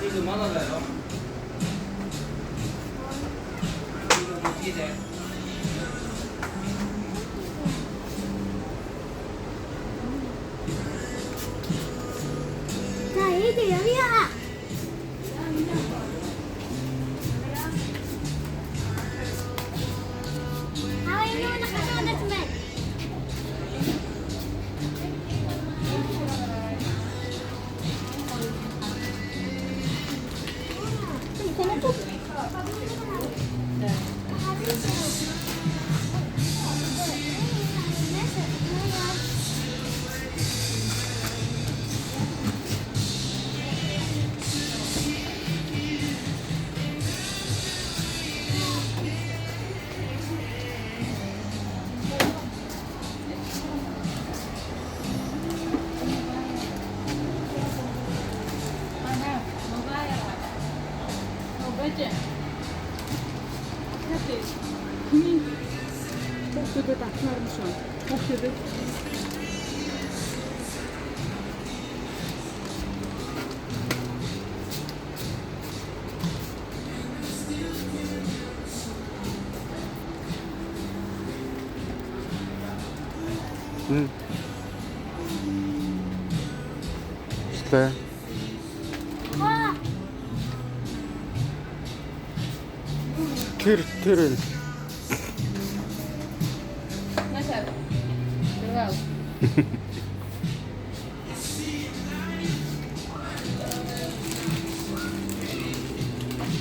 이거 많아요. 이거 어떻게 돼? 자, 얘들 여기야. 아, 이거 나 가져왔으면. Hoşçakalın taklarım şu an. Hoşçakalın. İşte. 와, Tır. Nasıl? Bravo.